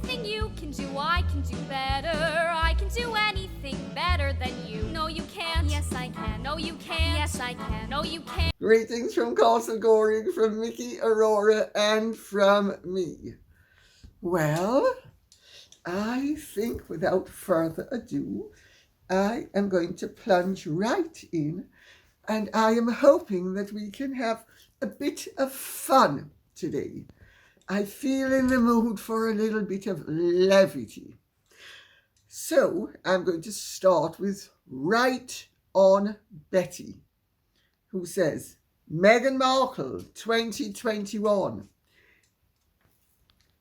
Anything you can do, I can do better. I can do anything better than you. No, you can't. Yes, I can. No, you can't. Yes, I can. No, you can't. Greetings from Castle Goring, from Mickey, Aurora, and from me. Well, I think without further ado, I am going to plunge right in, and I am hoping that we can have a bit of fun today. I feel in the mood for a little bit of levity. So I'm going to start with Right on Betty, who says, Meghan Markle 2021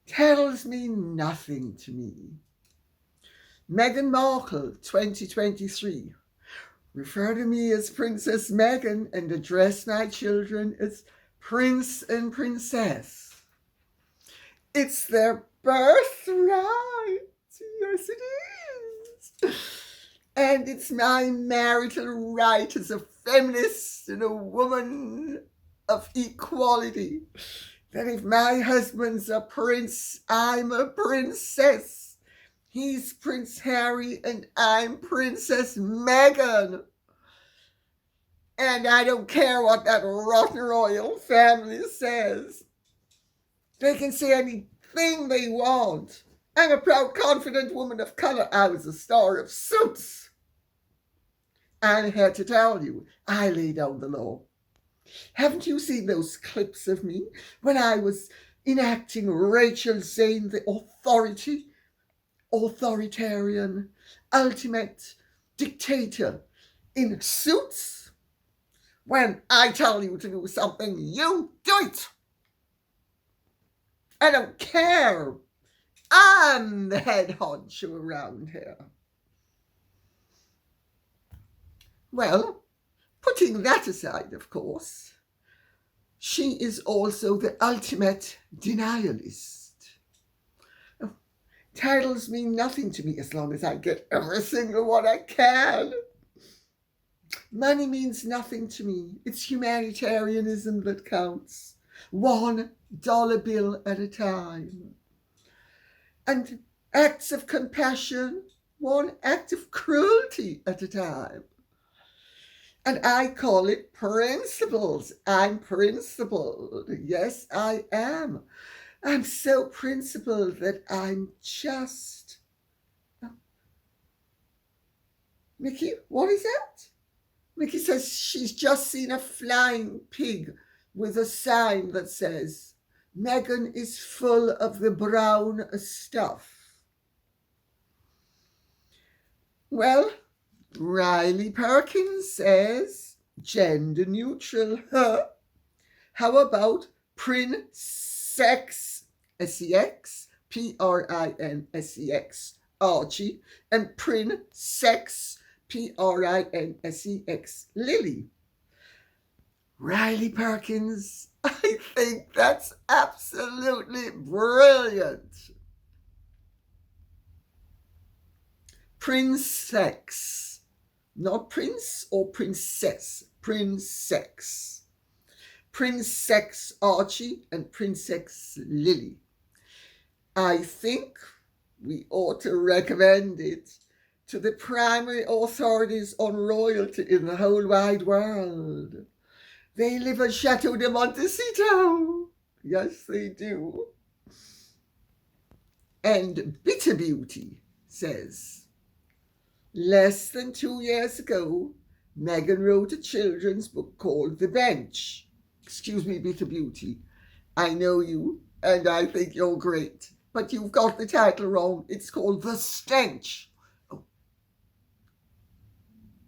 tells me nothing to me. Meghan Markle 2023, refer to me as Princess Meghan and address my children as Prince and Princess. It's their birthright. Yes, it is. And it's my marital right as a feminist and a woman of equality that if my husband's a prince, I'm a princess. He's Prince Harry and I'm Princess Meghan. And I don't care what that rotten royal family says. They can say anything they want. I'm a proud, confident woman of colour. I was a star of Suits. I'm here to tell you, I lay down the law. Haven't you seen those clips of me when I was enacting Rachel Zane, the authoritarian, ultimate dictator in Suits? When I tell you to do something, you do it. I don't care. I'm the head honcho around here. Well, putting that aside, of course, she is also the ultimate denialist. Titles mean nothing to me as long as I get every single one I can. Money means nothing to me. It's humanitarianism that counts. $1 bill at a time. And acts of compassion, one act of cruelty at a time. And I call it principles. I'm principled. Yes, I am. I'm so principled that I'm just... Mickey, what is that? Mickey says she's just seen a flying pig with a sign that says, Meghan is full of the brown stuff. Well, Riley Perkins says, gender neutral, huh? How about Prinsex, S-E-X, P-R-I-N-S-E-X, Archie, and Prinsex, P-R-I-N-S-E-X, Lily? Riley Perkins, I think that's absolutely brilliant. Prinsex, not prince or princess, Prinsex. Prinsex Archie and Prinsex Lily. I think we ought to recommend it to the primary authorities on royalty in the whole wide world. They live at Chateau de Montecito. Yes, they do. And Bitter Beauty says, less than 2 years ago, Meghan wrote a children's book called The Bench. Excuse me, Bitter Beauty. I know you, and I think you're great. But you've got the title wrong. It's called The Stench. Oh.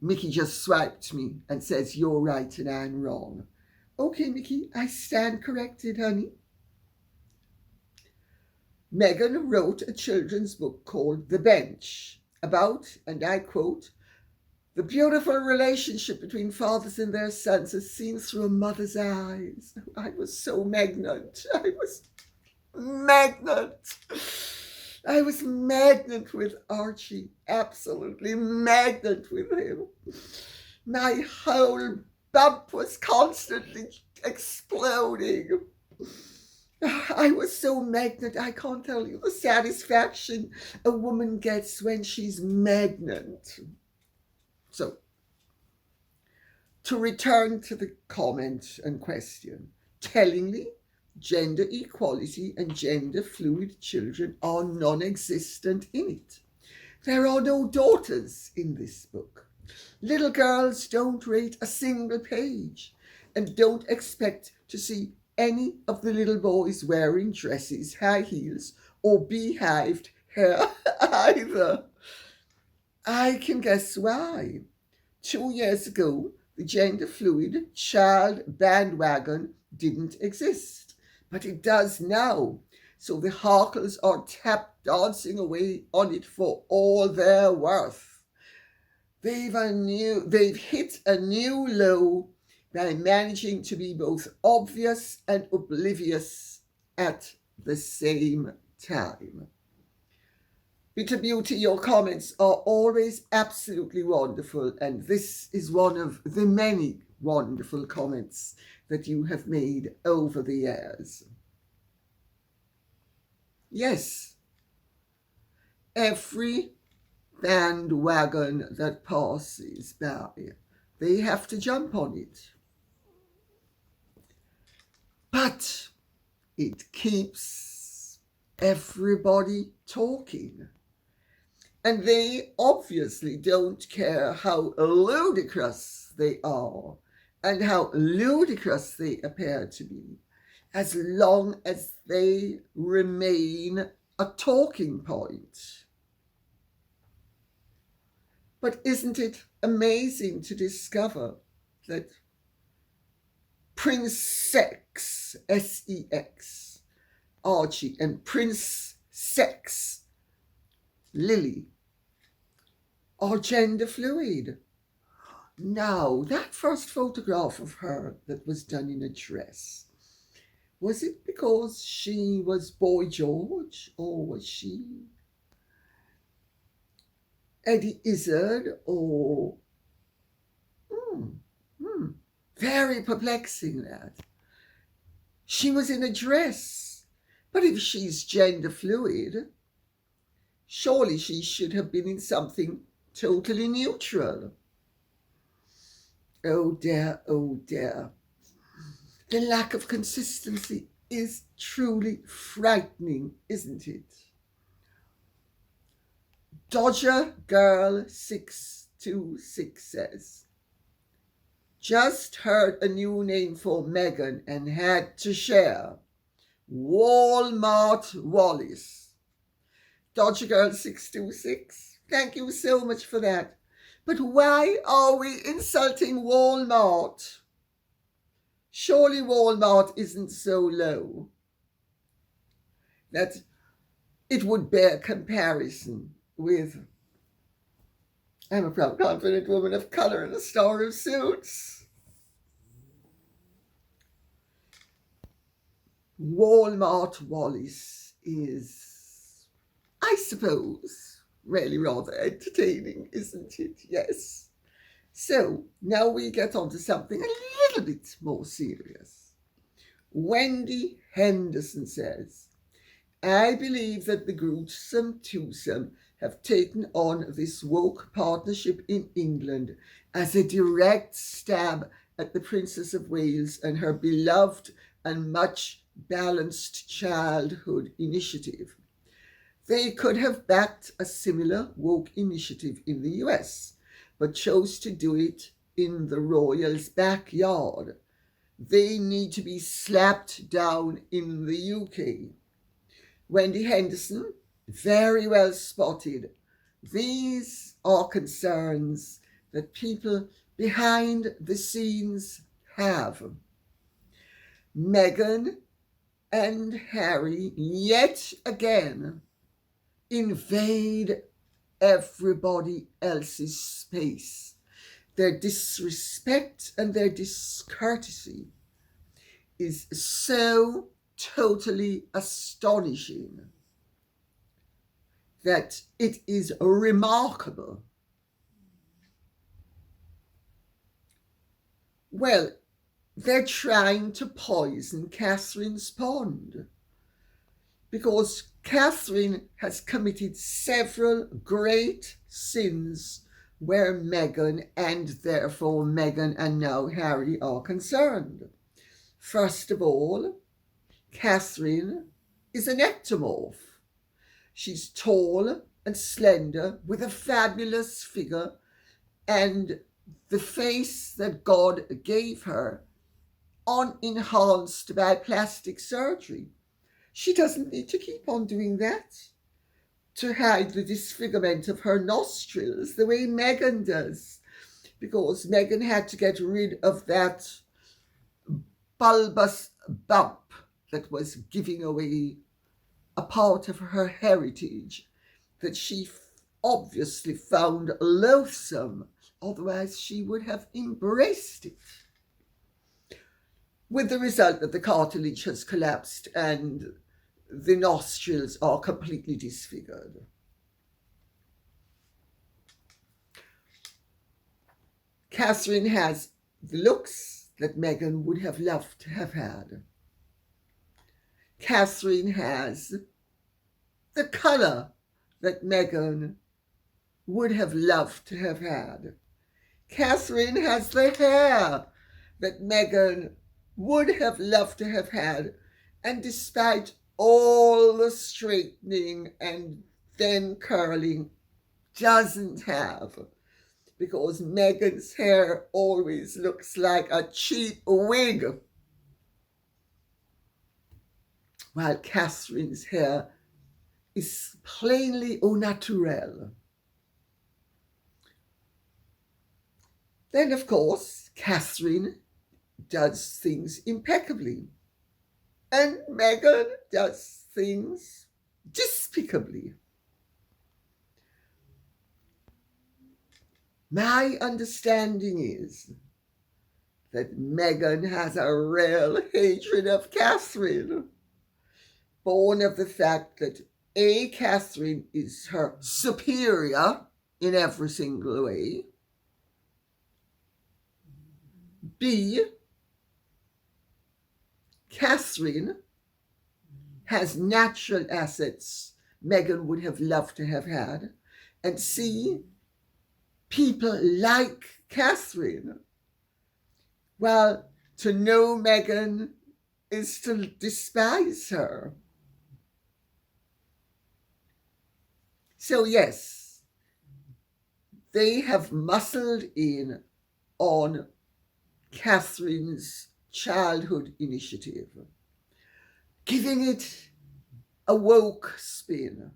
Mickey just swiped me and says you're right and I'm wrong. Okay, Mickey, I stand corrected, honey. Meghan wrote a children's book called The Bench about, and I quote, the beautiful relationship between fathers and their sons as seen through a mother's eyes. I was so magnet. I was magnet with Archie. Absolutely magnet with him. My whole bump was constantly exploding. I was so magnet, I can't tell you the satisfaction a woman gets when she's magnet. So, to return to the comment and question, tellingly, gender equality and gender fluid children are non-existent in it. There are no daughters in this book. Little girls don't rate a single page and don't expect to see any of the little boys wearing dresses, high heels, or beehived hair either. I can guess why. 2 years ago, the gender fluid child bandwagon didn't exist, but it does now. So the Harkles are tap dancing away on it for all they're worth. They've hit a new low by managing to be both obvious and oblivious at the same time. Bitter Beauty, your comments are always absolutely wonderful, and this is one of the many wonderful comments that you have made over the years. Yes, every bandwagon that passes by, they have to jump on it. But it keeps everybody talking. And they obviously don't care how ludicrous they are and how ludicrous they appear to be, as long as they remain a talking point. But isn't it amazing to discover that Prince Sex, S-E-X, Archie, and Prince Sex, Lily, are gender fluid? Now, that first photograph of her that was done in a dress, was it because she was Boy George, or was she Eddie Izzard, or very perplexing that. She was in a dress, but if she's gender fluid, surely she should have been in something totally neutral. Oh dear, oh dear. The lack of consistency is truly frightening, isn't it? Dodger Girl 626 says, just heard a new name for Meghan and had to share. Walmart Wallace. Dodger Girl 626, thank you so much for that. But why are we insulting Walmart? Surely Walmart isn't so low that it would bear comparison with I'm a proud, confident woman of color in a star of suits. Walmart Wallace is, I suppose, really rather entertaining, isn't it? Yes. So now we get on to something a little bit more serious. Wendy Henderson says, I believe that the gruesome twosome have taken on this woke partnership in England as a direct stab at the Princess of Wales and her beloved and much balanced childhood initiative. They could have backed a similar woke initiative in the US, but chose to do it in the royals' backyard. They need to be slapped down in the UK. Wendy Henderson, very well spotted. These are concerns that people behind the scenes have. Meghan and Harry yet again invade everybody else's space. Their disrespect and their discourtesy is so totally astonishing that it is remarkable. Well, they're trying to poison Catherine's pond, because Catherine has committed several great sins where Meghan, and therefore Meghan and now Harry, are concerned. First of all, Catherine is an ectomorph. She's tall and slender with a fabulous figure and the face that God gave her, unenhanced by plastic surgery. She doesn't need to keep on doing that to hide the disfigurement of her nostrils the way Meghan does, because Meghan had to get rid of that bulbous bump that was giving away a part of her heritage that she obviously found loathsome, otherwise she would have embraced it. With the result that the cartilage has collapsed and the nostrils are completely disfigured. Catherine has the looks that Meghan would have loved to have had. Catherine has the colour that Meghan would have loved to have had. Catherine has the hair that Meghan would have loved to have had, and despite all the straightening and then curling, doesn't have, because Meghan's hair always looks like a cheap wig, while Catherine's hair is plainly au naturel. Then, of course, Catherine does things impeccably, and Meghan does things despicably. My understanding is that Meghan has a real hatred of Catherine, born of the fact that A, Catherine is her superior in every single way, B, Catherine has natural assets Meghan would have loved to have had, and C, people like Catherine. Well, to know Meghan is to despise her. So yes, they have muscled in on Catherine's childhood initiative, giving it a woke spin.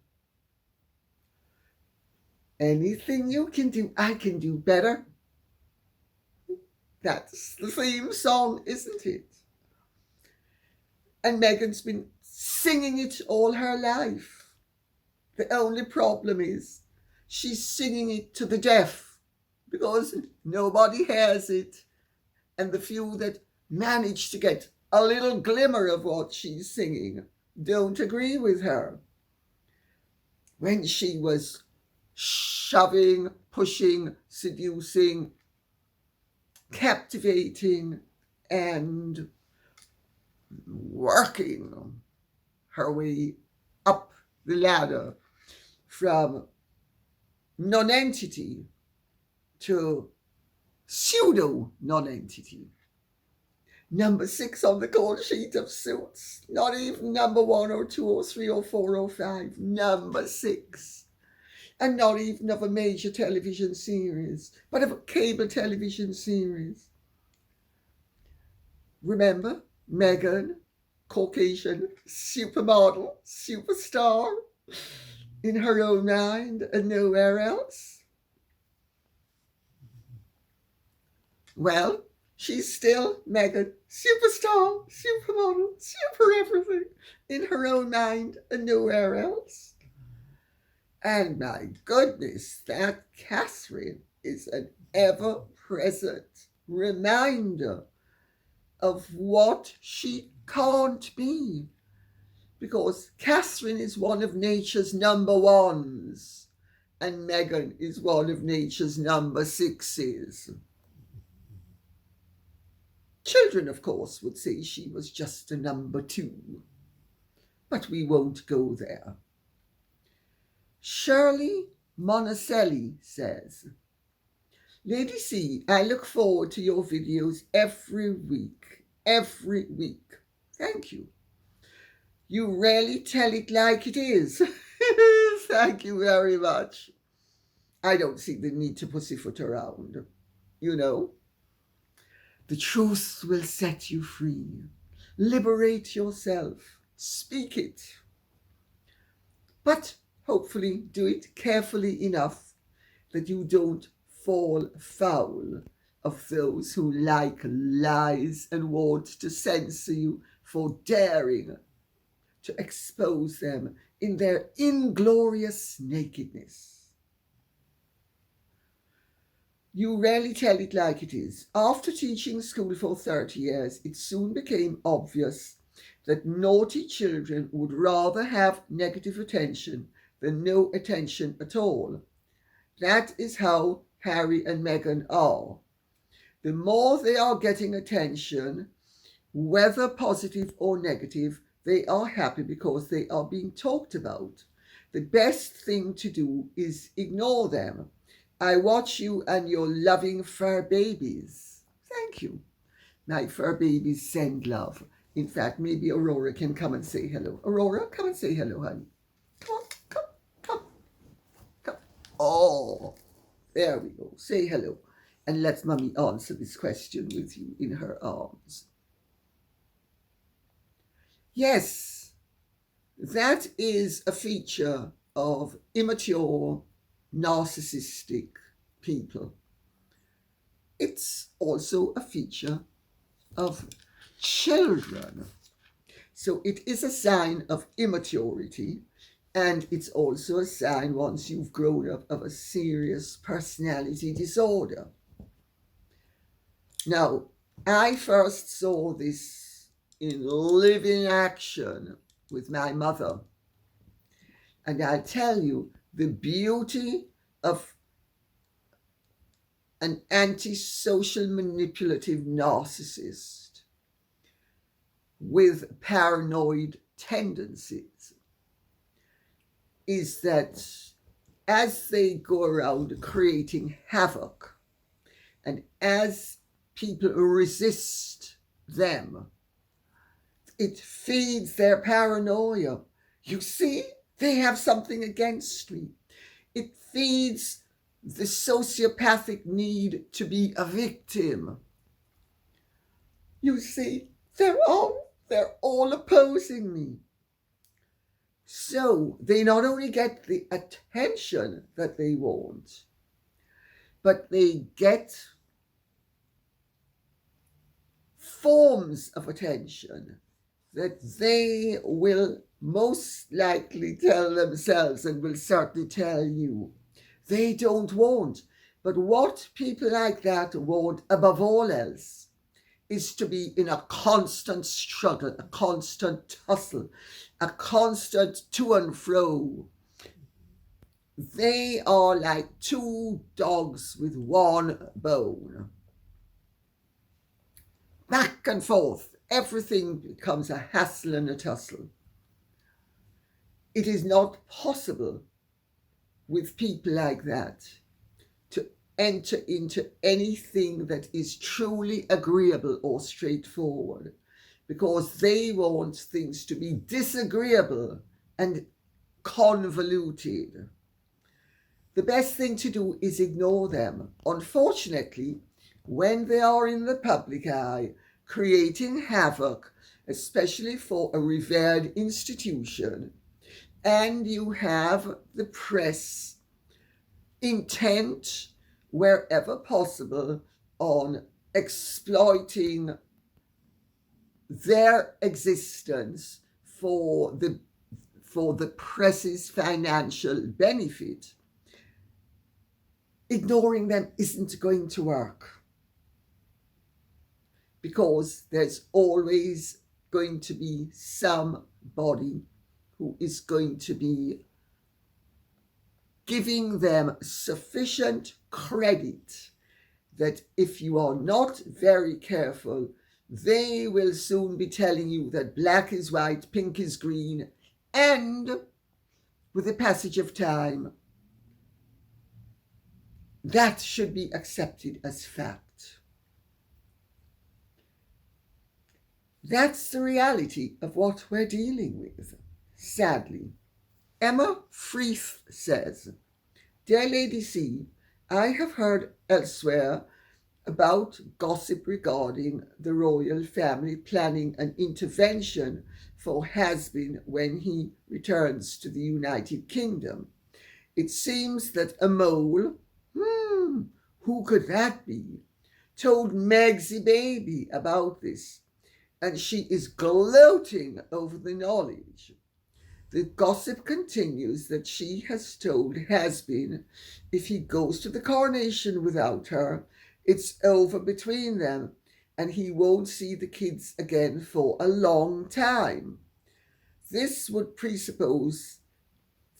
Anything you can do, I can do better. That's the theme song, isn't it? And Meghan's been singing it all her life. The only problem is she's singing it to the deaf, because nobody hears it, and the few that manage to get a little glimmer of what she's singing don't agree with her. When she was shoving, pushing, seducing, captivating, and working her way up the ladder from non-entity to pseudo-non-entity. Number 6 on the call sheet of Suits. Not even number 1 or 2 or 3 or 4 or 5. Number 6. And not even of a major television series, but of a cable television series. Remember, Meghan, Caucasian, supermodel, superstar, in her own mind and nowhere else? Well, she's still Meghan, superstar, supermodel, super everything, in her own mind and nowhere else. And my goodness, that Catherine is an ever-present reminder of what she can't be. Because Catherine is one of nature's number 1s, and Meghan is one of nature's number 6s. Children, of course, would say she was just a number two, but we won't go there. Shirley Monticelli says, Lady C, I look forward to your videos every week. Every week. Thank you. You rarely tell it like it is. Thank you very much. I don't see the need to pussyfoot around. You know, the truth will set you free. Liberate yourself. Speak it. But hopefully do it carefully enough that you don't fall foul of those who like lies and want to censor you for daring to expose them in their inglorious nakedness. You rarely tell it like it is. After teaching school for 30 years, it soon became obvious that naughty children would rather have negative attention than no attention at all. That is how Harry and Meghan are. The more they are getting attention, whether positive or negative, they are happy because they are being talked about. The best thing to do is ignore them. I watch you and your loving fur babies. Thank you. My fur babies send love. In fact, maybe Aurora can come and say hello. Aurora, come and say hello, honey. Come on, come. Oh, there we go. Say hello. And let Mummy answer this question with you in her arms. Yes, that is a feature of immature, narcissistic people. It's also a feature of children. So it is a sign of immaturity, and it's also a sign, once you've grown up, of a serious personality disorder. Now, I first saw this in living action with my mother. And I tell you, the beauty of an antisocial manipulative narcissist with paranoid tendencies is that as they go around creating havoc and as people resist them, it feeds their paranoia. You see, they have something against me. It feeds the sociopathic need to be a victim. You see, they're all opposing me. So they not only get the attention that they want, but they get forms of attention that they will most likely tell themselves and will certainly tell you they don't want. But what people like that want above all else is to be in a constant struggle, a constant tussle, a constant to and fro. They are like two dogs with one bone. Back and forth, everything becomes a hassle and a tussle. It is not possible with people like that to enter into anything that is truly agreeable or straightforward, because they want things to be disagreeable and convoluted. The best thing to do is ignore them. Unfortunately, when they are in the public eye, creating havoc, especially for a revered institution, and you have the press intent, wherever possible, on exploiting their existence for the press's financial benefit, ignoring them isn't going to work, because there's always going to be somebody who is going to be giving them sufficient credit that if you are not very careful, They will soon be telling you that black is white, pink is green, and with the passage of time, that should be accepted as fact. That's the reality of what we're dealing with, sadly. Emma Freeth says, "Dear Lady C, I have heard elsewhere about gossip regarding the royal family planning an intervention for has-been when he returns to the United Kingdom. It seems that a mole, who could that be, told Megsy Baby about this, and she is gloating over the knowledge. The gossip continues that she has told has-been if he goes to the coronation without her, it's over between them, and he won't see the kids again for a long time. This would presuppose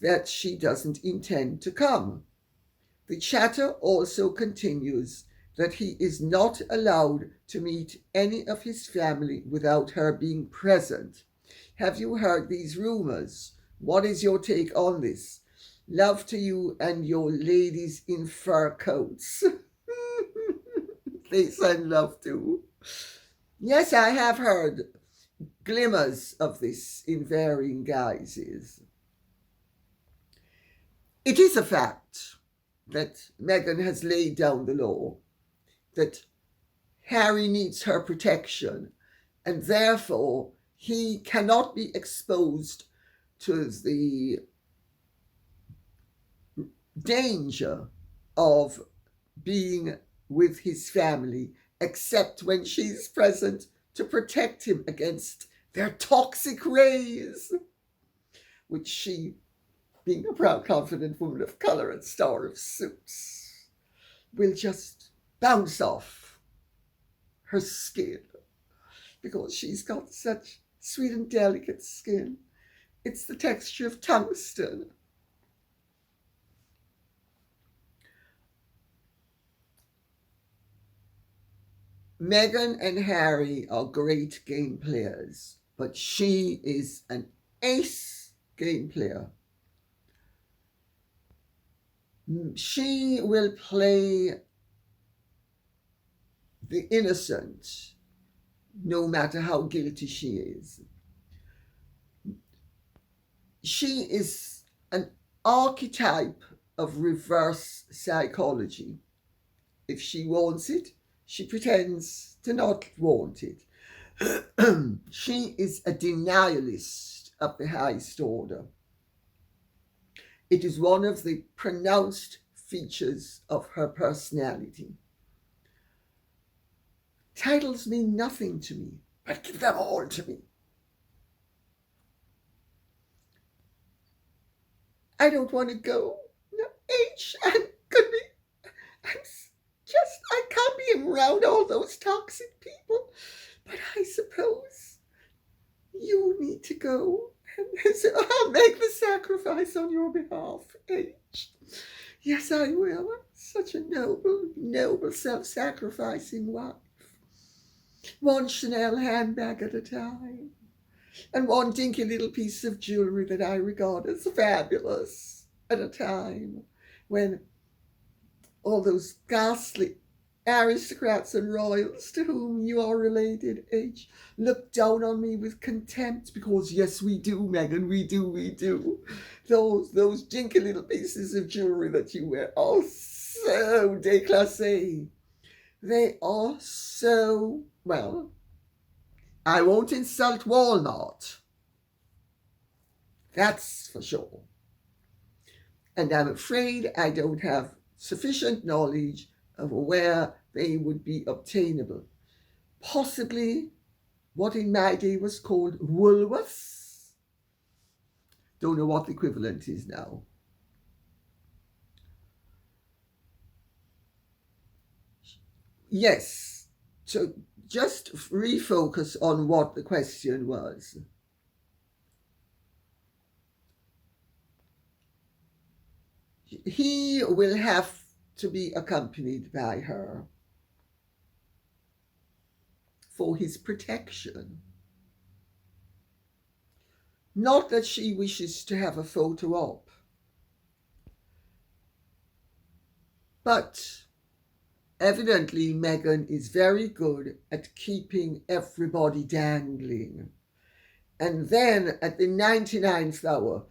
that she doesn't intend to come. The chatter also continues that he is not allowed to meet any of his family without her being present. Have you heard these rumours? What is your take on this? Love to you and your ladies in fur coats." They send love too. Yes, I have heard glimmers of this in varying guises. It is a fact that Meghan has laid down the law, that Harry needs her protection, and therefore he cannot be exposed to the danger of being with his family except when she's present to protect him against their toxic rays, which she, being a proud, confident woman of colour and star of suits, will just bounce off her skin because she's got such sweet and delicate skin. It's the texture of tungsten. Meghan and Harry are great game players, but she is an ace game player. She will play the innocent no matter how guilty she is. She is an archetype of reverse psychology. If she wants it, she pretends to not want it. She is a denialist of the highest order. It is one of the pronounced features of her personality. Titles mean nothing to me, but give them all to me. I don't want to go. No, I'm gonna be. I can't be around all those toxic people. But I suppose you need to go. And so I'll make the sacrifice on your behalf, H. Yes, I will. Such a noble, self-sacrificing wife. One Chanel handbag at a time. And one dinky little piece of jewellery that I regard as fabulous at a time when all those ghastly aristocrats and royals to whom you are related, H, look down on me with contempt because, yes, we do, Meghan, we do. Those dinky little pieces of jewellery that you wear are so déclassé. They are so, well, I won't insult Walmart. That's for sure. And I'm afraid I don't have sufficient knowledge of where they would be obtainable. Possibly what in my day was called Woolworths. Don't know what the equivalent is now. Yes, so just refocus on what the question was. He will have to be accompanied by her for his protection. Not that she wishes to have a photo op, but evidently Meghan is very good at keeping everybody dangling. And then at the 99th hour,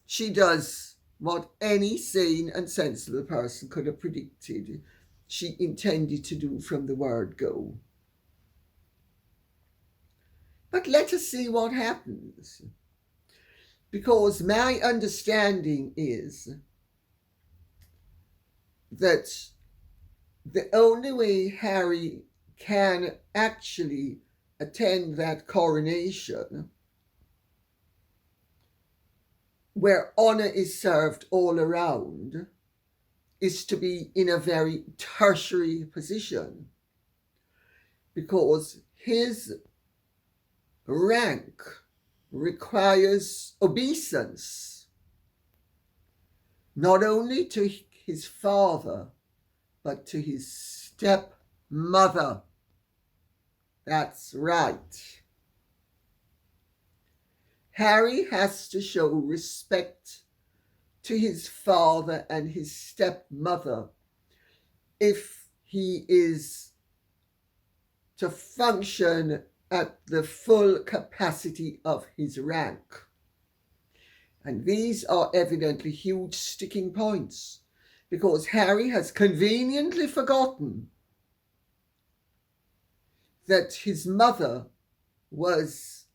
she does what any sane and sensible person could have predicted she intended to do from the word go. But let us see what happens. Because my understanding is that the only way Harry can actually attend that coronation, where honour is served all around, is to be in a very tertiary position, because his rank requires obeisance, not only to his father, but to his stepmother. That's right. Harry has to show respect to his father and his stepmother if he is to function at the full capacity of his rank. And these are evidently huge sticking points, because Harry has conveniently forgotten that his mother was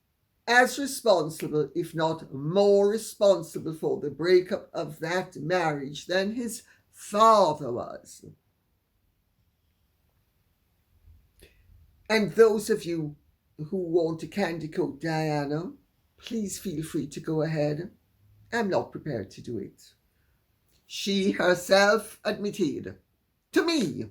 as responsible, if not more responsible, for the breakup of that marriage than his father was. And those of you who want to candy coat Diana, please feel free to go ahead. I'm not prepared to do it. She herself admitted to me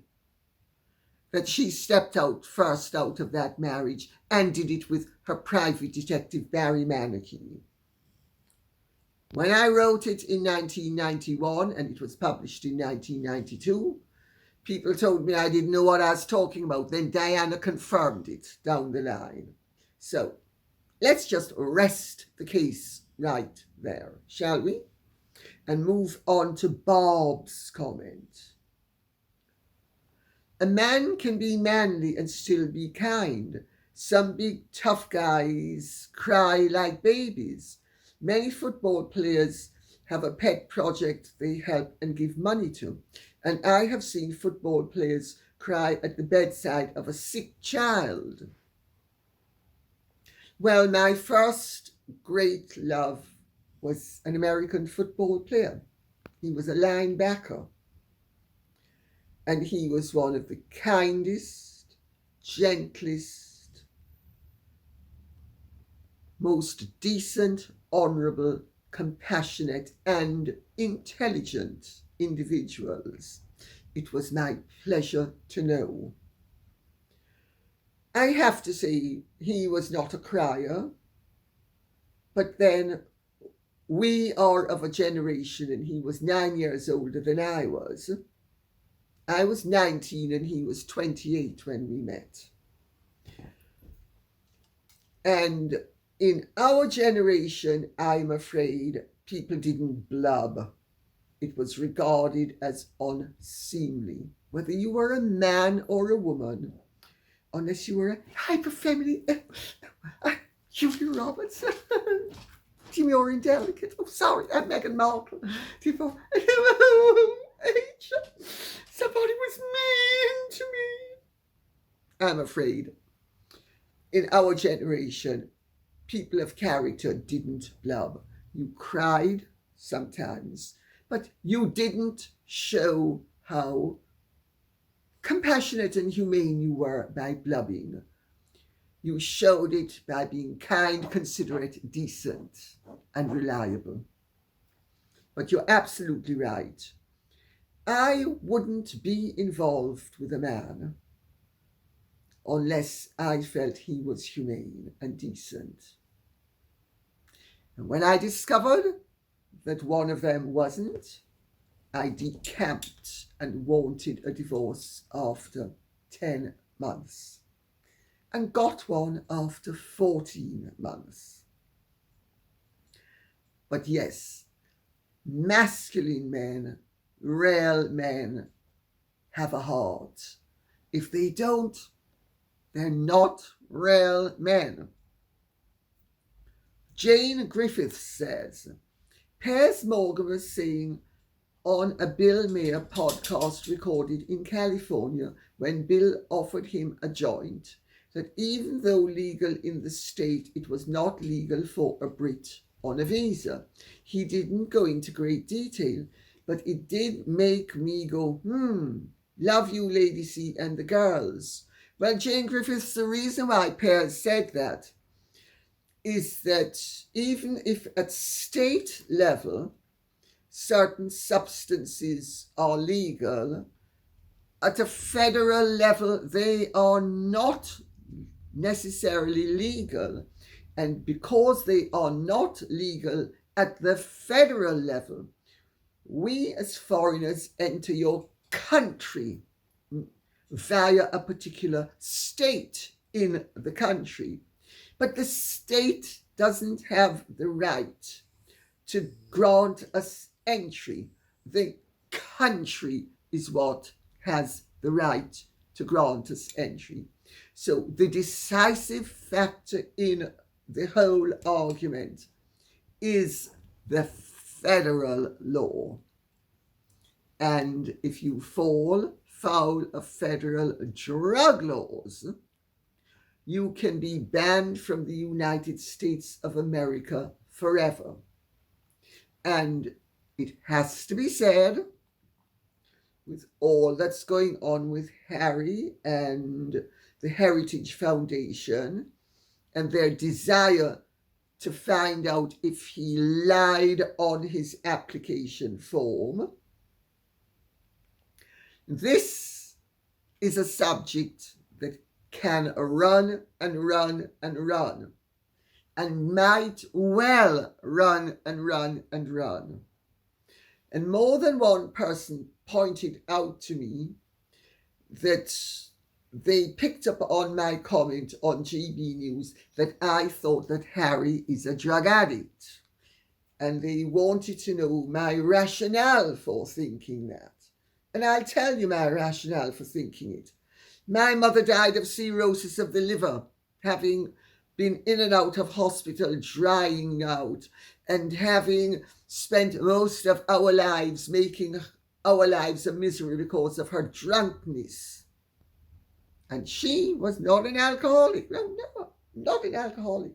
that she stepped out first out of that marriage and did it with her private detective Barry Manakee. When I wrote it in 1991 and it was published in 1992, people told me I didn't know what I was talking about. Then Diana confirmed it down the line. So let's just rest the case right there, shall we? And move on to Bob's comment. A man can be manly and still be kind. Some big tough guys cry like babies. Many football players have a pet project they help and give money to. And I have seen football players cry at the bedside of a sick child. Well, my first great love was an American football player. He was a linebacker. And he was one of the kindest, gentlest, most decent, honourable, compassionate, and intelligent individuals it was my pleasure to know. I have to say he was not a crier, but then we are of a generation, and he was 9 years older than I was. I was 19 and he was 28 when we met. And in our generation, I'm afraid people didn't blub. It was regarded as unseemly, whether you were a man or a woman, unless you were a hyper-feminine, Julia Roberts, demure and delicate. Oh, sorry, I'm Meghan Markle. Somebody was mean to me. I'm afraid in our generation, people of character didn't blub. You cried sometimes, but you didn't show how compassionate and humane you were by blubbing. You showed it by being kind, considerate, decent, and reliable. But you're absolutely right. I wouldn't be involved with a man unless I felt he was humane and decent. And when I discovered that one of them wasn't, I decamped and wanted a divorce after 10 months and got one after 14 months. But yes, masculine men, real men, have a heart. If they don't, they're not real men. Jane Griffiths says, Piers Morgan was saying on a Bill Maher podcast recorded in California when Bill offered him a joint that even though legal in the state, it was not legal for a Brit on a visa. He didn't go into great detail, but it did make me go, love you, Lady C and the girls. Well, Jane Griffiths, the reason why Piers said that is that even if at state level certain substances are legal, at a federal level they are not necessarily legal. And because they are not legal at the federal level, we as foreigners enter your country via a particular state in the country. But the state doesn't have the right to grant us entry. The country is what has the right to grant us entry. So the decisive factor in the whole argument is the federal law. And if you fall foul of federal drug laws, you can be banned from the United States of America forever. And it has to be said, with all that's going on with Harry and the Heritage Foundation and their desire to find out if he lied on his application form, this is a subject that can run and run and run, and might well run and run and run. And more than one person pointed out to me that they picked up on my comment on GB News that I thought that Harry is a drug addict. And they wanted to know my rationale for thinking that. And I'll tell you my rationale for thinking it. My mother died of cirrhosis of the liver, having been in and out of hospital, drying out, and having spent most of our lives making our lives a misery because of her drunkenness. And she was not an alcoholic. No, not an alcoholic.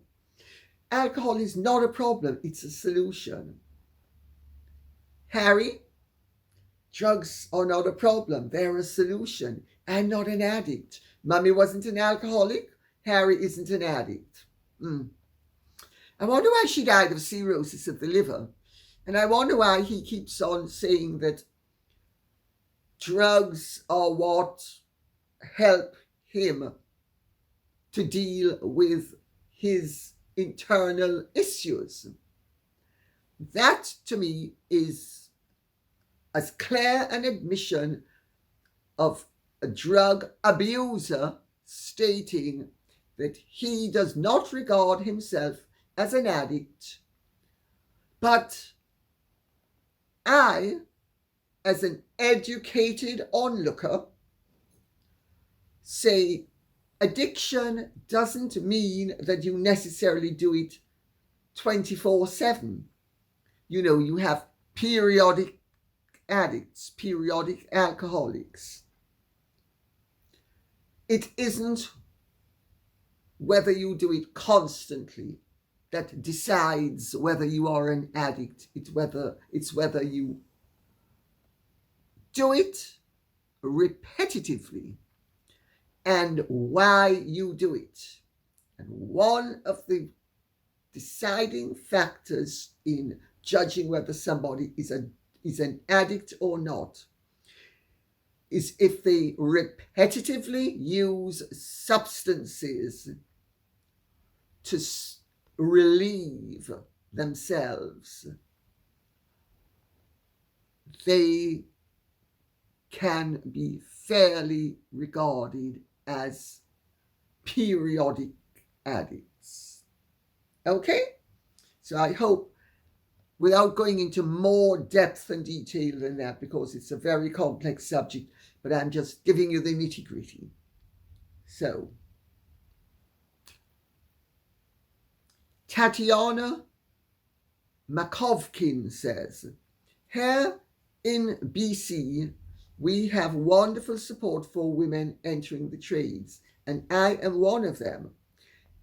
Alcohol is not a problem, it's a solution. Harry, drugs are not a problem, they're a solution. I'm not an addict. Mummy wasn't an alcoholic, Harry isn't an addict. I wonder why she died of cirrhosis of the liver. And I wonder why he keeps on saying that drugs are what help him to deal with his internal issues. That to me is as clear an admission of a drug abuser stating that he does not regard himself as an addict, but I, as an educated onlooker, say addiction doesn't mean that you necessarily do it 24/7. You know, you have periodic addicts, periodic alcoholics. It isn't whether you do it constantly that decides whether you are an addict. It's whether you do it repetitively and why you do it. And one of the deciding factors in judging whether somebody is an addict or not is if they repetitively use substances to relieve themselves. They can be fairly regarded as periodic addicts. Okay? So I hope, without going into more depth and detail than that, because it's a very complex subject, but I'm just giving you the nitty-gritty. So, Tatiana Makovkin says, here in BC, we have wonderful support for women entering the trades, and I am one of them.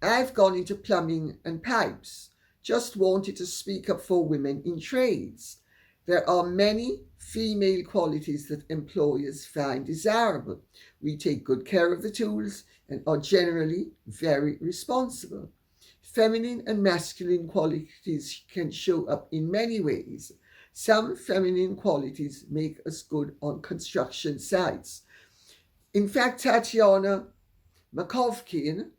I've gone into plumbing and pipes, just wanted to speak up for women in trades. There are many female qualities that employers find desirable. We take good care of the tools and are generally very responsible. Feminine and masculine qualities can show up in many ways. Some feminine qualities make us good on construction sites. In fact, Tatiana Makovkin,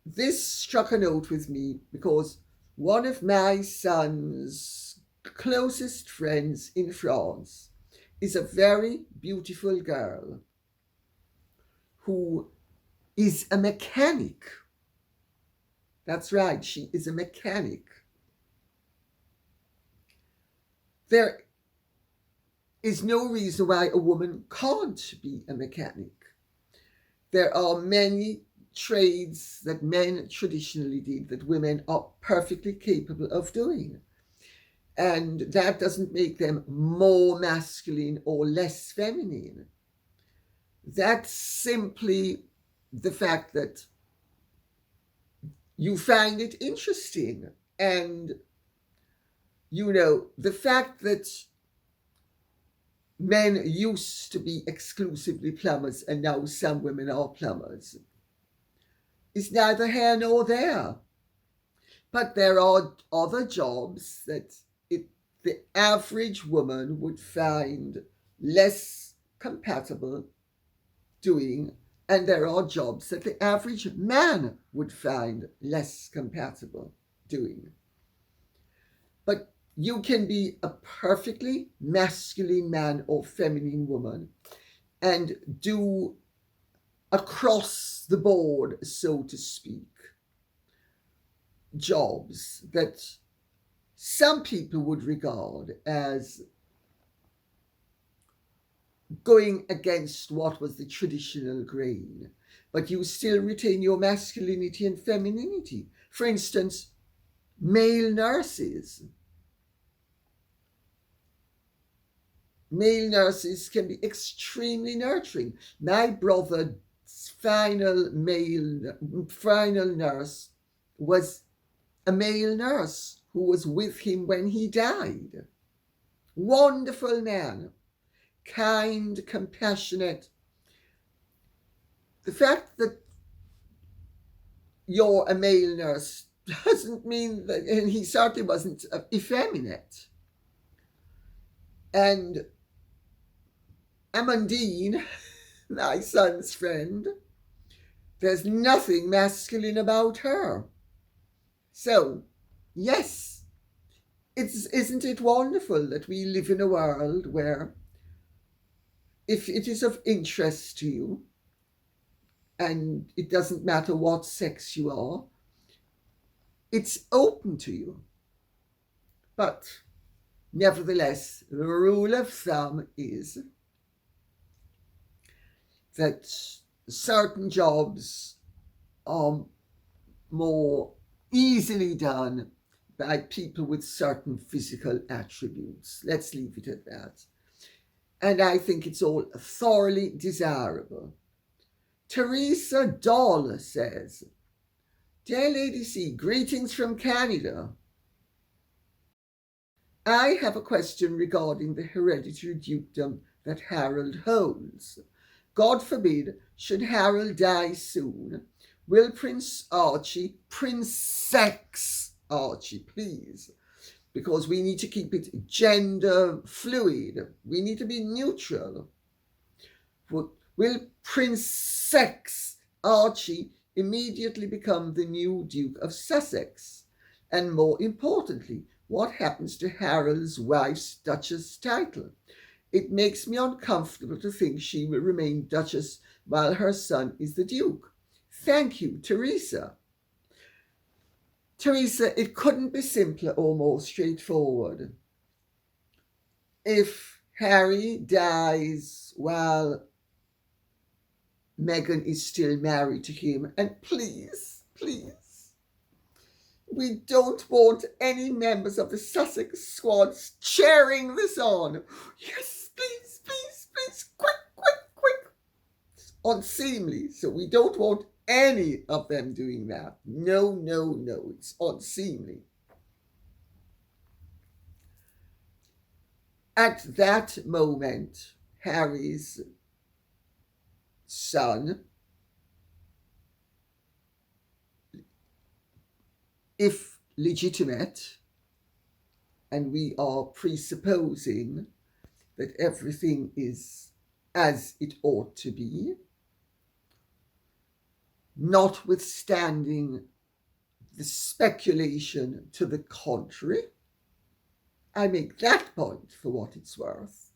this struck a note with me because one of my son's closest friends in France is a very beautiful girl who is a mechanic. That's right, she is a mechanic. There is no reason why a woman can't be a mechanic. There are many trades that men traditionally did that women are perfectly capable of doing. And that doesn't make them more masculine or less feminine. That's simply the fact that you find it interesting. And, you know, the fact that men used to be exclusively plumbers and now some women are plumbers is neither here nor there. But there are other jobs that the average woman would find less compatible doing, and there are jobs that the average man would find less compatible doing. But you can be a perfectly masculine man or feminine woman and do across the board, so to speak, jobs that some people would regard as going against what was the traditional grain, but you still retain your masculinity and femininity. For instance, male nurses. Male nurses can be extremely nurturing. My brother's final nurse was a male nurse who was with him when he died. Wonderful man, kind, compassionate. The fact that you're a male nurse doesn't mean that, and he certainly wasn't effeminate. And Amandine, my son's friend, there's nothing masculine about her. So, yes, isn't it wonderful that we live in a world where if it is of interest to you, and it doesn't matter what sex you are, it's open to you. But nevertheless, the rule of thumb is that certain jobs are more easily done by people with certain physical attributes. Let's leave it at that. And I think it's all thoroughly desirable. Teresa Doll says, Dear Lady C, greetings from Canada. I have a question regarding the hereditary dukedom that Harold holds. God forbid, should Harold die soon, will Princess Archie, please, because we need to keep it gender fluid. We need to be neutral. Will Princess Archie immediately become the new Duke of Sussex? And more importantly, what happens to Harold's wife's Duchess title? It makes me uncomfortable to think she will remain Duchess while her son is the Duke. Thank you, Teresa. Teresa, it couldn't be simpler or more straightforward. If Harry dies while Meghan is still married to him, and please, we don't want any members of the Sussex squads cheering this on. Yes, please, quick. It's unseemly, so we don't want any of them doing that. No, it's unseemly. At that moment, Harry's son, if legitimate, and we are presupposing that everything is as it ought to be, notwithstanding the speculation to the contrary, I make that point for what it's worth.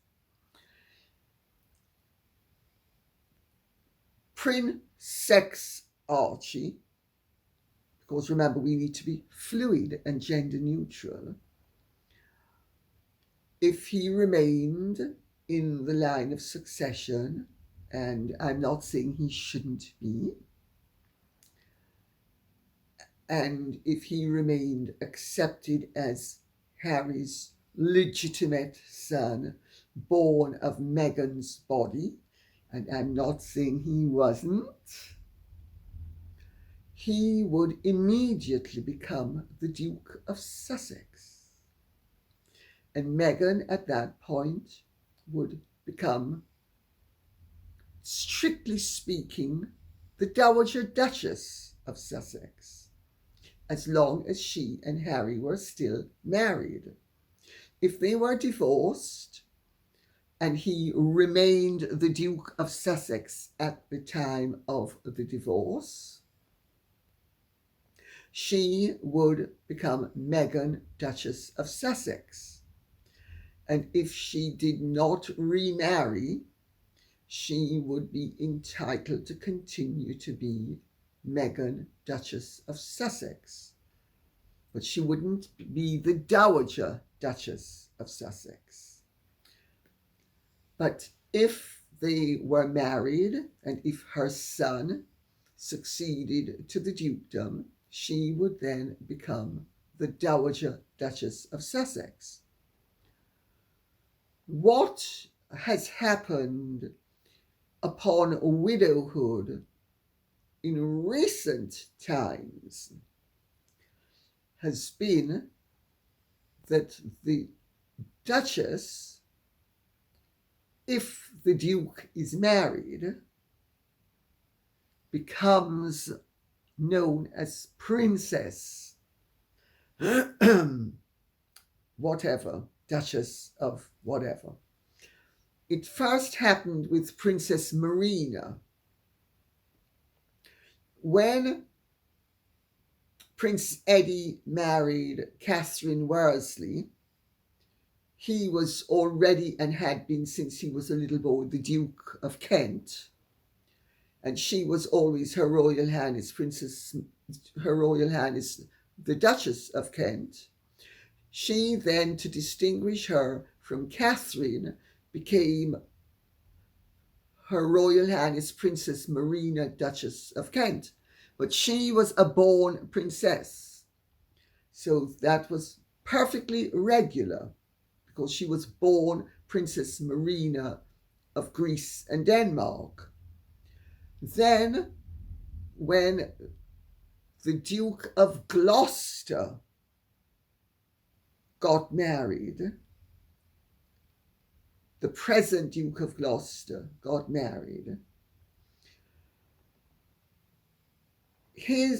Prince Archie, because remember we need to be fluid and gender neutral, if he remained in the line of succession, and I'm not saying he shouldn't be, and if he remained accepted as Harry's legitimate son, born of Meghan's body, and I'm not saying he wasn't, he would immediately become the Duke of Sussex. And Meghan at that point would become, strictly speaking, the Dowager Duchess of Sussex, as long as she and Harry were still married. If they were divorced and he remained the Duke of Sussex at the time of the divorce, she would become Meghan, Duchess of Sussex. And if she did not remarry, she would be entitled to continue to be Meghan, Duchess of Sussex. But she wouldn't be the Dowager Duchess of Sussex. But if they were married, and if her son succeeded to the dukedom, she would then become the Dowager Duchess of Sussex. What has happened upon widowhood in recent times has been that the Duchess, if the Duke is married, becomes known as Princess whatever, Duchess of whatever. It first happened with Princess Marina. When Prince Eddie married Catherine Worsley, he was already, and had been since he was a little boy, the Duke of Kent. And she was always Her Royal Highness the Duchess of Kent. She then, to distinguish her from Catherine, became Her Royal Highness Princess Marina, Duchess of Kent. But she was a born princess. So that was perfectly regular, because she was born Princess Marina of Greece and Denmark. Then, when the Duke of Gloucester got married, the present Duke of Gloucester got married,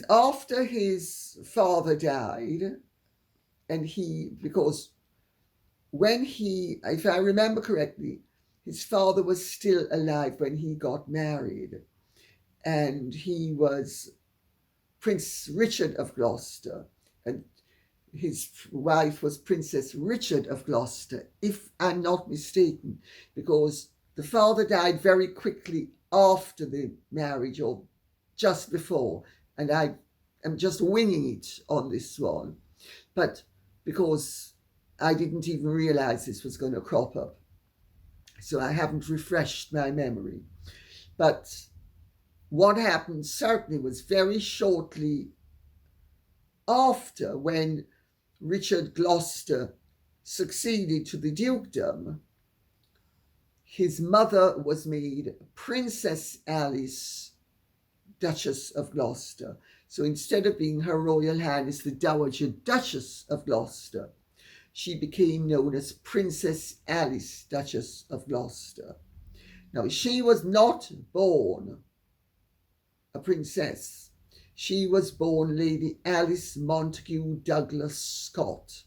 after his father died, and because if I remember correctly, his father was still alive when he got married, and he was Prince Richard of Gloucester, and his wife was Princess Richard of Gloucester, if I'm not mistaken, because the father died very quickly after the marriage or just before, and I am just winging it on this one, but because I didn't even realize this was going to crop up, so I haven't refreshed my memory. But what happened certainly was very shortly after, when Richard Gloucester succeeded to the dukedom, his mother was made Princess Alice, Duchess of Gloucester. So instead of being Her Royal Highness the Dowager Duchess of Gloucester, she became known as Princess Alice, Duchess of Gloucester. Now, she was not born a princess. She was born Lady Alice Montague Douglas Scott.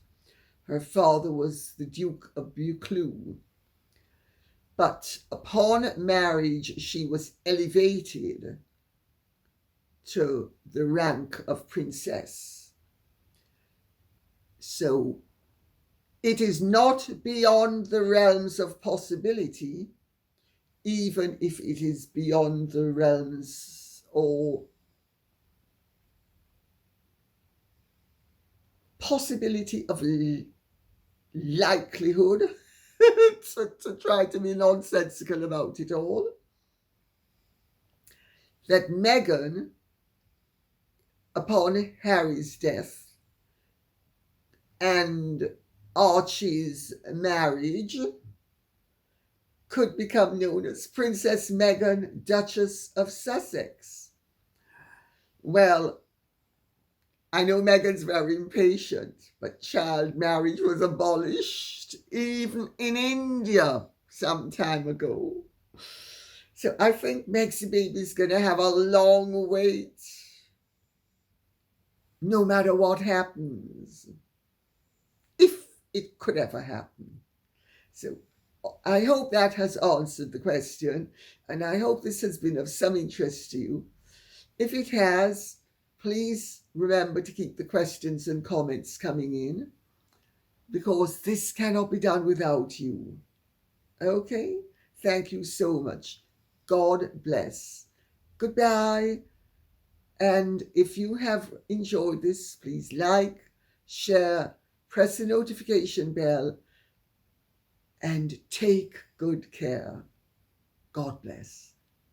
Her father was the Duke of Buccleuch. But upon marriage, she was elevated to the rank of princess. So it is not beyond the realms of possibility, even if it is beyond the realms or possibility of likelihood, to try to be nonsensical about it all, that Meghan, upon Harry's death and Archie's marriage, could become known as Princess Meghan, Duchess of Sussex. Well, I know Meghan's very impatient, but child marriage was abolished even in India some time ago. So I think Meg's baby's going to have a long wait, no matter what happens, if it could ever happen. So I hope that has answered the question, and I hope this has been of some interest to you. If it has, please remember to keep the questions and comments coming in, because this cannot be done without you. Okay? Thank you so much. God bless. Goodbye. And if you have enjoyed this, please like, share, press the notification bell, and take good care. God bless.